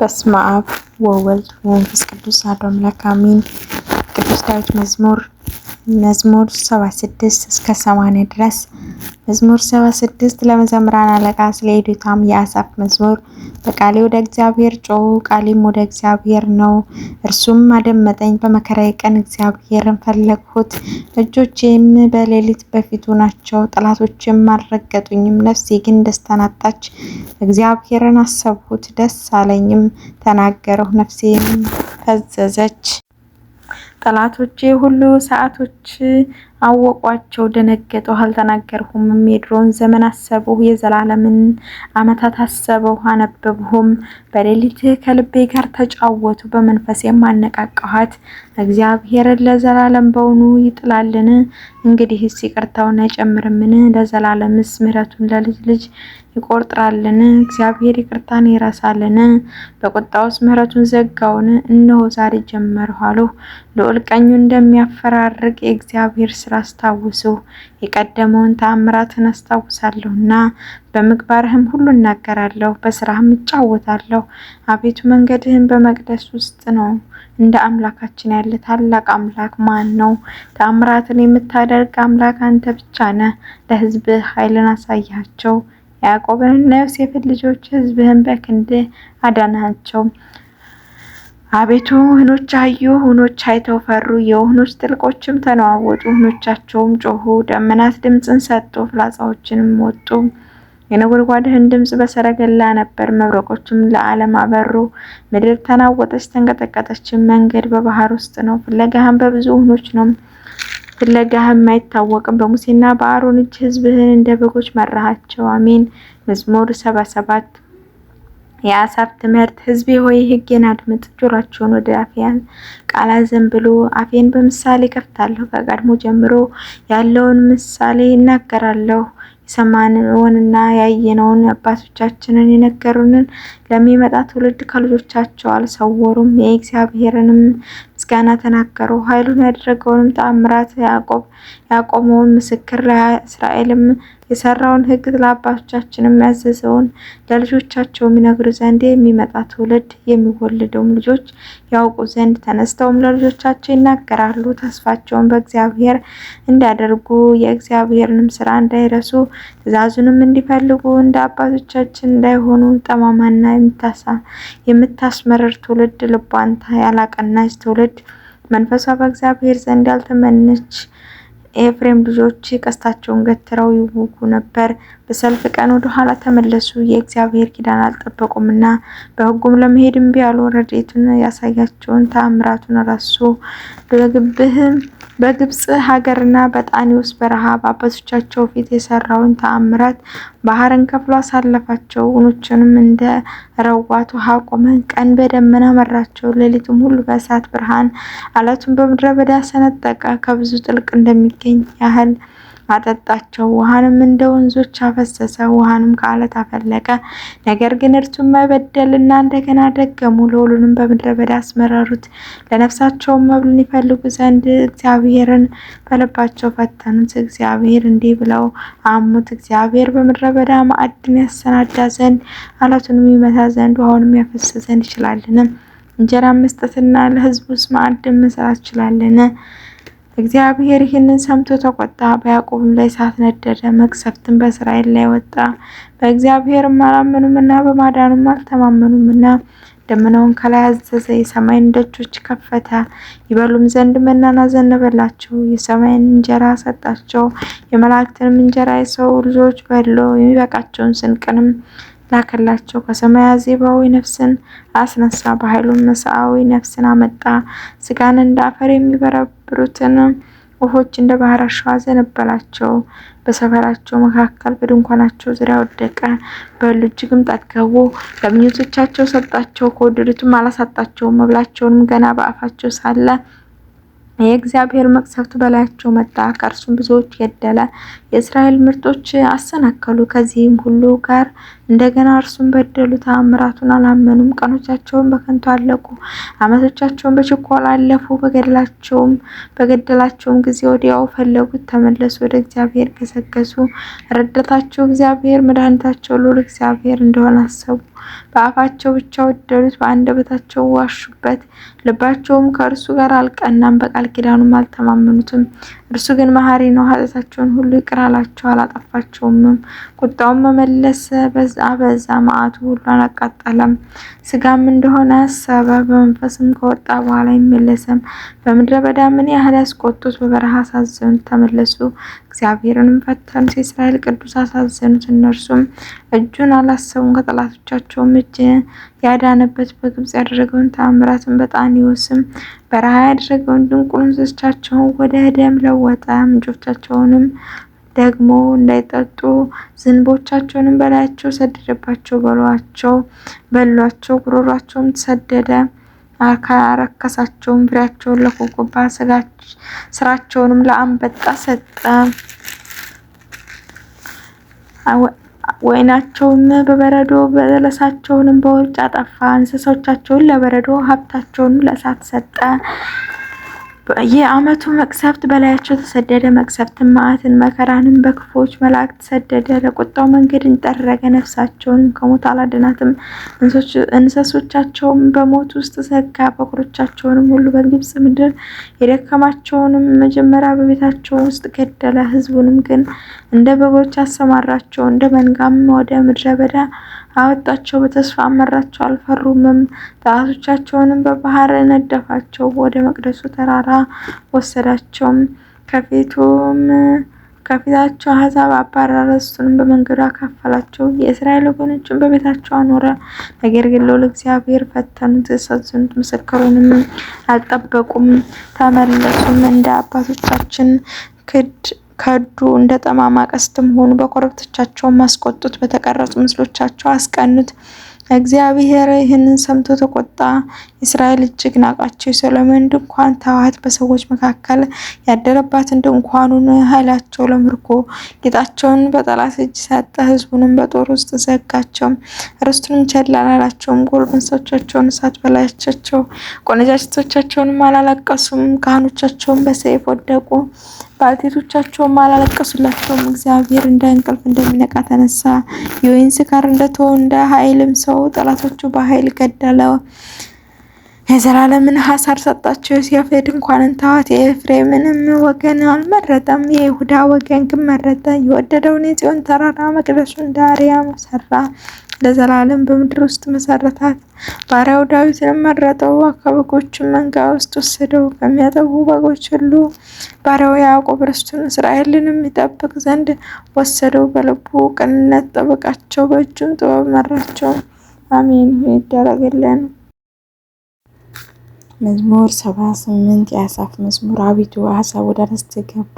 በስመ አብ ወወልድ ወመንፈስ ቅዱስ አሐዱ አምላክ አሜን። ቅዱስ ዳዊት መዝሙር 76 እስከ 80 ድረስ። መዝሙር 76 ለመዘምራን አለቃ ስለ ኤዶታም የአሳፍ መዝሙር። በቃሌ ወደ እግዚአብሔር ጮኹ፣ ቃሌም ወደ እግዚአብሔር ነው፣ እርሱም አደመጠኝ። በመከራዬ ቀን እግዚአብሔርን ፈለግሁት። እጆቼም በሌሊት በፊቱ ናቸው፣ ጠላቶቼም አልረገጡኝም። ነፍሴ ግን ደስታን አጣች፣ እግዚአብሔርን አሰብሁት፣ ደስ አለኝም፣ ተናገርሁ፣ ነፍሴም ፈዘዘች። ጠላቶቼ ሁሉ ሰዓቶች አወቋቸው፣ ደነገጡ፣ አልተናገርሁም። የድሮን ዘመን አሰብሁ፣ የዘላለምን ዓመታት አሰብሁ፣ አነበብሁም። በሌሊት ከልቤ ጋር ተጫወቱ፣ በመንፈሴም አነቃቃኋት። እግዚአብሔርን ለዘላለም በውኑ ይጥላልን? እንግዲህስ ይቅርታውን አይጨምርምን? ለዘላለምስ ምሕረቱን ለልጅ ልጅ ይቆጥራልን? እግዚአብሔር ይቅርታን ይረሳልን? በቁጣውስ ምሕረቱን ዘጋውን? እነሆ ዛሬ ጀመርሁ አልሁ። ልዑል ቀኙን እንደሚያፈራርቅ የእግዚአብሔር ስራ አስታውሱ። የቀደመውን ተአምራትን አስታውሳለሁና በምግባርህም ሁሉ እናገራለሁ፣ በስራህም እጫወታለሁ። አቤቱ መንገድህን በመቅደስ ውስጥ ነው። እንደ አምላካችን ያለ ታላቅ አምላክ ማን ነው? ተአምራትን የምታደርግ አምላክ አንተ ብቻ ነህ። ለሕዝብህ ኃይልን አሳያቸው። ያዕቆብንና ዮሴፍን ልጆች ሕዝብህን በክንድህ አዳናቸው። አቤቱ ውኆች አዩ፣ ውኆች አይተው ፈሩ፣ የውኆች ጥልቆችም ተነዋወጡ። ውኆቻቸውም ጮኹ፣ ደመናት ድምፅን ሰጡ፣ ፍላጻዎችንም ወጡ። የነጎድጓድህን ድምፅ በሰረገላ ነበር፣ መብረቆችም ለዓለም አበሩ። ምድር ተናወጠች ተንቀጠቀጠችም። መንገድ በባህር ውስጥ ነው፣ ፍለጋህም በብዙ ውኆች ነው፣ ፍለጋህም አይታወቅም። በሙሴና በአሮን እጅ ሕዝብህን እንደ በጎች መራሃቸው። አሜን። መዝሙር 77 የአሳፍ ትምህርት። ሕዝቤ ሆይ ሕጌን አድምጥ፣ ጆሮአችሁን ወደ አፌ ቃል አዘንብሉ። አፌን በምሳሌ ከፍታለሁ፣ ከቀድሞ ጀምሮ ያለውን ምሳሌ እናገራለሁ። የሰማነውንና ያየነውን አባቶቻችንን የነገሩንን ለሚመጣ ትውልድ ከልጆቻቸው አልሰወሩም። የእግዚአብሔርንም ምስጋና ተናገሩ፣ ኃይሉን ያደረገውንም ተአምራት፣ ያቆመውን ምስክር፣ ለእስራኤልም የሰራውን ሕግ፣ ለአባቶቻችንም ያዘዘውን ለልጆቻቸው የሚነግሩ ዘንድ የሚመጣ ትውልድ የሚወለደውም ልጆች ያውቁ ዘንድ ተነስተውም ለልጆቻቸው ይናገራሉ። ተስፋቸውን በእግዚአብሔር እንዲያደርጉ የእግዚአብሔርንም ስራ እንዳይረሱ ትእዛዙንም እንዲፈልጉ እንደ አባቶቻችን እንዳይሆኑ ጠማማና የምታስመርር ትውልድ፣ ልቧን ያላቀናች ትውልድ፣ መንፈሷ በእግዚአብሔር ዘንድ ያልተመነች የኤፍሬም ልጆች ቀስታቸውን ገትረው ይወጉ ነበር። በሰልፍ ቀን ወደ ኋላ ተመለሱ፣ የእግዚአብሔር ኪዳን አልጠበቁምና። በሕጉም ለመሄድ እምቢ አሉ፣ ረድኤቱን ያሳያቸውን ተአምራቱን ረሱ። በግብፅ ሀገርና በጣኔዎስ በረሃ በአባቶቻቸው ፊት የሰራውን ተአምራት፣ ባህርን ከፍሎ አሳለፋቸው፣ ውኆችንም እንደ ረዋት ውሃ አቆመ። ቀን በደመና መራቸው፣ ሌሊቱም ሁሉ በእሳት ብርሃን። ዓለቱን በምድረ በዳ ሰነጠቀ፣ ከብዙ ጥልቅ እንደሚገኝ ያህል አጠጣቸው። ውሃንም እንደ ወንዞች አፈሰሰ፣ ውሃንም ከዓለት አፈለቀ። ነገር ግን እርሱም መበደልና እንደገና ደገሙ፣ ልዑሉንም በምድረ በዳ አስመረሩት። ለነፍሳቸውም መብልን ይፈልጉ ዘንድ እግዚአብሔርን በልባቸው ፈተኑት። እግዚአብሔር እንዲህ ብለው አሙት፣ እግዚአብሔር በምድረ በዳ ማዕድን ያሰናዳ ዘንድ ዓለቱንም ይመታ ዘንድ ውሃውንም ያፈስ ዘንድ ይችላልን? እንጀራን መስጠትና ለሕዝቡስ ማዕድን መስራት ይችላልን? እግዚአብሔር ይህንን ሰምቶ ተቆጣ፣ በያዕቆብም ላይ እሳት ነደደ፣ መቅሰፍትም በእስራኤል ላይ ወጣ። በእግዚአብሔርም አላመኑምና በማዳኑም አልተማመኑምና። ደመናውን ከላይ አዘዘ፣ የሰማይን ደጆች ከፈተ፣ ይበሉም ዘንድ መናን አዘነበላቸው። የሰማይን እንጀራ ሰጣቸው፣ የመላእክትንም እንጀራ የሰው ልጆች በሉ። የሚበቃቸውን ስንቅንም ላከላቸው። ከሰማይ አዜባዊ ነፍስን አስነሳ፣ በኃይሉም መስዓዊ ነፍስን አመጣ። ስጋን እንደ አፈር የሚበረብሩትን ወፎች እንደ ባህር አሸዋ አዘነበላቸው። በሰፈራቸው መካከል በድንኳናቸው ዙሪያ ወደቀ። በሉ እጅግም ጠገቡ። ለምኞቶቻቸው ሰጣቸው፣ ከወደዱትም አላሳጣቸውም። መብላቸውንም ገና በአፋቸው ሳለ የእግዚአብሔር መቅሰፍት በላያቸው መጣ፣ ከእርሱም ብዙዎች ገደለ። የእስራኤል ምርጦች አሰናከሉ፣ ከዚህም ሁሉ ጋር እንደገና እርሱን በደሉ። ተአምራቱን አላመኑም፣ ቀኖቻቸውን በከንቱ አለቁ፣ ዓመቶቻቸውን በችኮላ አለፉ። በገደላቸውም ጊዜ ወዲያው ፈለጉት፣ ተመለሱ፣ ወደ እግዚአብሔር ገሰገሱ። ረዳታቸው እግዚአብሔር መድኃኒታቸው ልዑል እግዚአብሔር እንደሆነ አሰቡ። በአፋቸው ብቻ ወደዱት፣ በአንደበታቸው ዋሹበት። ልባቸውም ከእርሱ ጋር አልቀናም፣ በቃል ኪዳኑም አልተማመኑትም። እርሱ ግን መሐሪ ነው፣ ኃጢአታቸውን ሁሉ ይቅር አላቸው፣ አላጠፋቸውምም። ቁጣውን መመለሰ፣ አበዛ፣ መዓቱ ሁሉ አላቃጠለም። ስጋም እንደሆነ አሰበ፣ በመንፈስም ከወጣ በኋላ አይመለስም። በምድረ በዳ ምን ያህል ያስቆጡት፣ በበረሃ አሳዘኑት፣ ተመለሱ። እግዚአብሔርንም ፈተኑት፣ የእስራኤል ቅዱስ አሳዘኑት። እነርሱም እጁን አላሰቡም። ከጠላቶቻቸውም እጅ ያዳነበት በግብጽ ያደረገውን ተአምራትን በጣኔዎስም በረሃ ያደረገውን ድንቁን እንስሶቻቸውን ወደ ደም ለወጠ። ምንጮቻቸውንም ደግሞ እንዳይጠጡ ዝንቦቻቸውንም በላያቸው ሰደደባቸው። በሏቸው፣ ጉሮሯቸውም ተሰደደ። አረከሳቸውም፣ ፍሬያቸውን ለኮከባ ስራቸውንም ለአንበጣ ሰጠ። ወይናቸውም በበረዶ በለሳቸውንም በውርጭ አጠፋ። እንስሶቻቸውን ለበረዶ ሀብታቸውንም ለእሳት ሰጠ። የዓመቱ መቅሰፍት በላያቸው ተሰደደ። መቅሰፍትን፣ መዓትን፣ መከራንም በክፉዎች መላእክት ሰደደ። ለቁጣው መንገድን ጠረገ፣ ነፍሳቸውንም ከሞት አላድናትም። እንስሶቻቸውም በሞት ውስጥ ዘጋ። በኩሮቻቸውንም ሁሉ በግብጽ ምድር የደከማቸውንም መጀመሪያ በቤታቸው ውስጥ ገደለ። ሕዝቡንም ግን እንደ በጎች አሰማራቸው፣ እንደ መንጋም ወደ ምድረ በዳ አወጣቸው። በተስፋ አመራቸው፣ አልፈሩምም። ጠላቶቻቸውንም በባህር ነደፋቸው፣ ወደ መቅደሱ ተራራ ወሰዳቸው። ከፊታቸው አሕዛብ አባረረ፣ ርስቱንም በመንገዱ አካፈላቸው። የእስራኤል ወገኖችን በቤታቸው አኖረ። ነገር ግን ልዑል እግዚአብሔር ፈተኑት፣ አሳዘኑት፣ ምስክሩንም አልጠበቁም። ተመለሱም፣ እንደ አባቶቻችን ከዱ፣ እንደ ጠማማ ቀስትም ሆኑ። በኮረብቶቻቸውም አስቆጡት፣ በተቀረጹ ምስሎቻቸው አስቀኑት። እግዚአብሔር ይህንን ሰምቶ ተቆጣ፣ እስራኤል እጅግ ናቃቸው። የሰሎሞን ድንኳን ተዋት፣ በሰዎች መካከል ያደረባትን ድንኳኑን ኃይላቸው ለምርኮ ጌጣቸውን በጠላት እጅ ሰጠ። ሕዝቡንም በጦር ውስጥ ዘጋቸው፣ ርስቱንም ቸል አላላቸውም። ጎልማሶቻቸውን እሳት በላቻቸው፣ ቆነጃጅቶቻቸውንም አላለቀሱም። ካህኖቻቸውም በሰይፍ ወደቁ፣ ባልቴቶቻቸውም አላለቀሱላቸውም። እግዚአብሔር እንደ እንቅልፍ እንደሚነቃ ተነሳ፣ የወይን ስካር እንደተወ እንደ ኃይልም ሰው ጠላቶቹ በኃይል ገደለ። የዘላለምን ሐሳር ሰጣቸው። ዮሴፍ ድንኳንን ተዋት፣ የኤፍሬምንም ወገን አልመረጠም። የይሁዳ ወገን ግን መረጠ። የወደደውን የጽዮን ተራራ መቅደሱን እንደ አርያም ሰራ፣ ለዘላለም በምድር ውስጥ መሰረታት። ባሪያው ዳዊትን መረጠው፣ ከበጎችም መንጋ ውስጥ ወሰደው። ከሚያጠቡ በጎች ሁሉ ባሪያው ያዕቆብ ርስቱን እስራኤልንም ይጠብቅ ዘንድ ወሰደው። በልቡ ቅንነት ጠበቃቸው፣ በእጁም ጥበብ መራቸው። አሜን ይደረግልን። መዝሙር 78 የአሳፍ መዝሙር። አቤቱ አሕዛብ ወደ ርስትህ ገቡ፣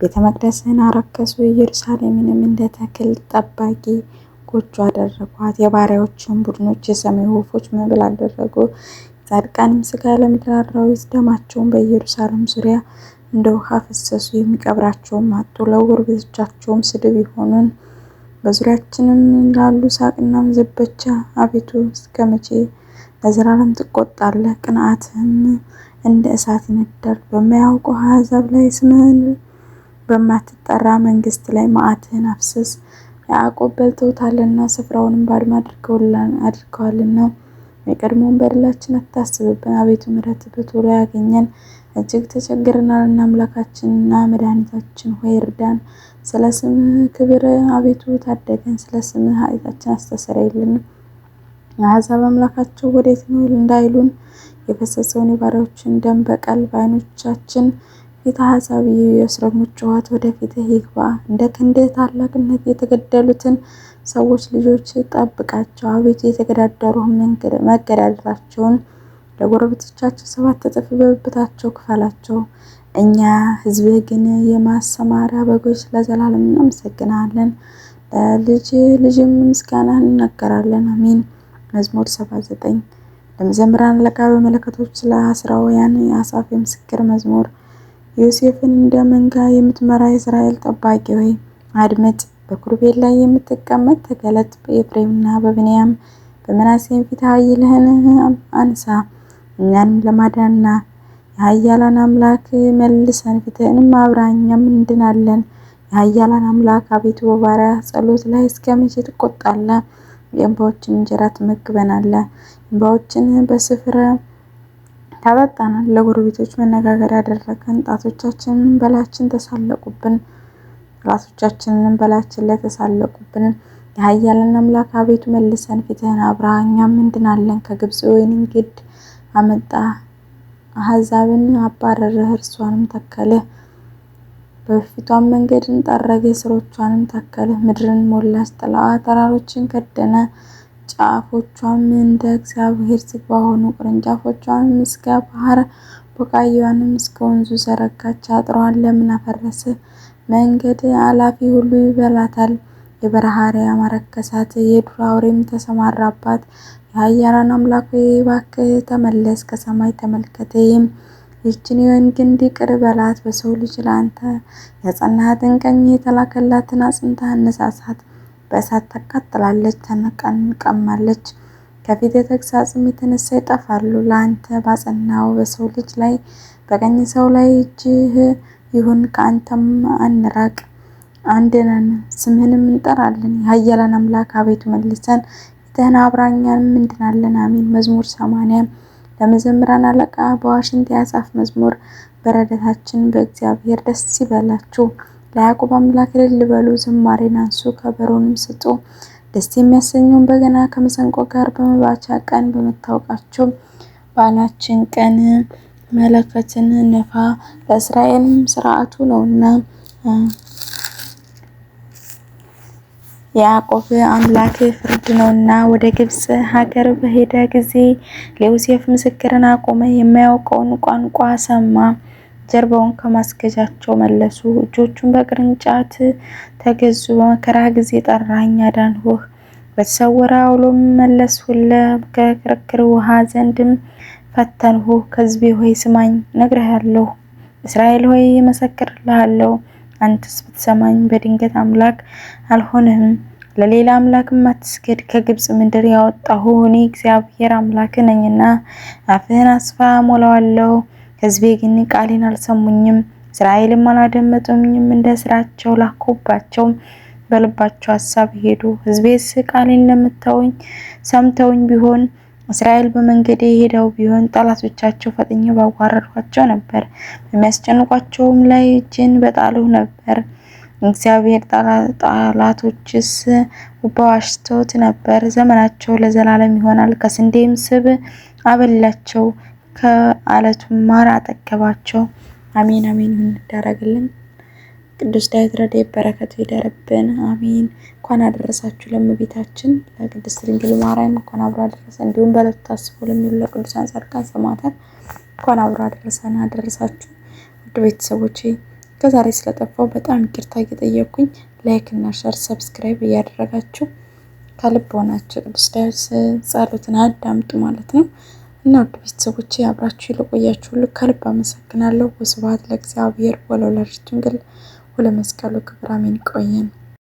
ቤተ መቅደስህን አረከሱ። ኢየሩሳሌምንም እንደ ተክል ጠባቂ ጎጆ አደረጓት። የባሪያዎችን ቡድኖች የሰማይ ወፎች መብል አደረጉ። ጻድቃንም ሥጋ ለምድር አራዊት ደማቸውን በኢየሩሳሌም ዙሪያ እንደ ውሃ ፈሰሱ። የሚቀብራቸውም አጡ፣ ለጎረቤቶቻቸውም ስድብ ይሆኑን። በዙሪያችንም ላሉ ሳቅና መዘበቻ። አቤቱ እስከ መቼ ለዘላለም ትቆጣለህ? ቅንዓትህም እንደ እሳት ይነዳል። በማያውቁ አሕዛብ ላይ ስምህን በማትጠራ መንግስት ላይ መዓትህን አፍስስ። ያዕቆብ በልተውታልና ስፍራውንም ባድማ አድርገዋልና የቀድሞውን በደላችን አታስብብን። አቤቱ ምሕረትህ በቶሎ ያገኘን፣ እጅግ ተቸግረናልና። አምላካችንና መድኃኒታችን ሆይ እርዳን። ስለ ስምህ ክብር አቤቱ ታደገን፣ ስለ ስምህ ኃጢአታችን አስተሰርይልን። አሕዛብ አምላካቸው ወዴት ነው እንዳይሉን የፈሰሰውን የባሪያዎችን ደም በቀል በዓይኖቻችን ፊት አሕዛብ የእስረኞች ጩኸት ወደ ፊትህ ይግባ። እንደ ክንድህ ታላቅነት የተገደሉትን ሰዎች ልጆች ጠብቃቸው። አቤቱ የተገዳደሩህን መገዳደራቸውን ለጎረቤቶቻቸው 7 እጥፍ በብብታቸው ክፈላቸው። እኛ ሕዝብህ ግን የማሰማሪያ በጎች ለዘላለም እናመሰግናለን፣ ለልጅ ልጅም ምስጋናን እናገራለን። አሜን። መዝሙር 79 ለመዘምራን አለቃ በመለከቶች ስለ አስራውያን የአሳፍ የምስክር መዝሙር። ዮሴፍን እንደ መንጋ የምትመራ የእስራኤል ጠባቂ ሆይ አድምጥ። በኪሩቤል ላይ የምትቀመጥ ተገለጥ። በኤፍሬምና በብንያም በምናሴም ፊት ኃይልህን አንሳ። እኛን ለማዳንና የኃያላን አምላክ መልሰን፣ ፊትህንም አብራ እኛም እንድናለን። የኃያላን አምላክ አቤቱ በባሪያ ጸሎት ላይ እስከ መቼ ትቆጣለህ? የእንባዎችን እንጀራ ትመግበናለህ። እንባዎችን በስፍራ ታጠጣናል። ለጎረቤቶች መነጋገር ያደረገን ጣቶቻችንን በላያችን ተሳለቁብን። ራሶቻችንን በላያችን ላይ ተሳለቁብን። የኃያላን አምላክ አቤቱ መልሰን ፊትህን አብራ፣ እኛም እንድናለን። ከግብጽ ወይንን ግድ አመጣ፣ አሕዛብን አባረርህ፣ እርሷንም ተከልህ። በፊቷም መንገድን ጠረገ፣ ስሮቿንም ተከለ። ምድርን ሞላች፣ ጥላዋ ተራሮችን ከደነ። ጫፎቿም እንደ እግዚአብሔር ዝግባ ሆኑ፣ ቅርንጫፎቿም እስከ ባህር፣ ቡቃያዋንም እስከ ወንዙ ዘረጋች። አጥሯን ለምን አፈረሰ? መንገድ አላፊ ሁሉ ይበላታል። የበረሃ አርያም አረከሳት፣ የዱር አውሬም ተሰማራባት። የኃያላን አምላክ ሆይ እባክህ ተመለስ፣ ከሰማይ ተመልከተኝ። ይህችን የወይን ግንድ ይቅር በላት። በሰው ልጅ ለአንተ ያጸናሃትን ቀኝ የተላከላትን አጽንተህ አነሳሳት። በእሳት ታቃጥላለች፣ ተነቀማለች። ከፊት ተግሳጽም የተነሳ ይጠፋሉ። ለአንተ ባጸናው በሰው ልጅ ላይ በቀኝ ሰው ላይ እጅህ ይሁን። ከአንተም አንራቅ፣ አንድ ነን፣ ስምህንም እንጠራለን። የኃያላን አምላክ አቤቱ መልሰን፣ ፊትህን አብራ፣ እኛም እንድናለን። አሜን። መዝሙር 80 ለመዘምራን አለቃ በዋሽንት የአሳፍ መዝሙር። በረድኤታችን በእግዚአብሔር ደስ ይበላችሁ። ለያዕቆብ አምላክ እልል በሉ፣ ዝማሬን አንሱ፣ ከበሮንም ስጡ። ደስ የሚያሰኘውን በገና ከመሰንቆ ጋር በመባቻ ቀን በመታወቃቸው በዓላችን ቀን መለከትን ነፋ፣ ለእስራኤልም ሥርዓቱ ነውና። የያዕቆብ አምላክ ፍርድ ነውና። ወደ ግብጽ ሀገር በሄደ ጊዜ ለዮሴፍ ምስክርን አቆመ። የማያውቀውን ቋንቋ ሰማ። ጀርባውን ከማስገጃቸው መለሱ። እጆቹን በቅርንጫት ተገዙ። በመከራ ጊዜ ጠራኝ፣ አዳንሁህ። በተሰወረ አውሎም መለስሁልህ። ከክርክር ውሃ ዘንድም ፈተንሁህ። ከሕዝቤ ሆይ ስማኝ፣ እነግርሃለሁ። እስራኤል ሆይ እመሰክርልሃለሁ። አንተስ ብትሰማኝ በድንገት አምላክ አልሆንህም። ለሌላ አምላክም አትስገድ። ከግብጽ ምድር ያወጣሁ እኔ እግዚአብሔር አምላክ ነኝና። አፍህን አስፋ ሞላዋለሁ። ሕዝቤ ግን ቃሌን አልሰሙኝም፣ እስራኤልም አላደመጡኝም። እንደ ስራቸው ላኩባቸው፣ በልባቸው ሐሳብ ሄዱ። ሕዝቤስ ቃሌን ለምተውኝ ሰምተውኝ ቢሆን እስራኤል በመንገዴ ሄደው ቢሆን ጠላቶቻቸው ፈጥኜ ባዋረድኳቸው ነበር፣ በሚያስጨንቋቸውም ላይ እጅን በጣልሁ ነበር። እግዚአብሔር ጠላቶችስ በዋሽቶት ነበር። ዘመናቸው ለዘላለም ይሆናል። ከስንዴም ስብ አበላቸው፣ ከአለቱም ማር አጠገባቸው። አሜን አሜን ይደረግልን። ቅዱስ ዳዊት ረድኤት በረከቱ ይደርብን። አሜን። እንኳን አደረሳችሁ ለእመቤታችን ለቅድስት ድንግል ማርያም እንኳን አብሮ አደረሰ። እንዲሁም በዕለቱ ታስበው ለሚውሉ ለቅዱሳን ጻድቃን ሰማዕታት እንኳን አብሮ አደረሰን አደረሳችሁ። ውድ ቤተሰቦቼ ከዛሬ ስለጠፋው በጣም ይቅርታ እየጠየቅኩኝ ላይክ እና ሼር ሰብስክራይብ እያደረጋችሁ ከልብ ሆናችሁ ቅዱስ ዳዊት ጸሎትን አዳምጡ ማለት ነው። እና ውድ ቤተሰቦቼ አብራችሁ ለቆያችሁ ሁሉ ከልብ አመሰግናለሁ። ወስብሐት ለእግዚአብሔር ወለወላዲቱ ድንግል ወለመስቀሉ ክቡር። አሜን። ቆየን።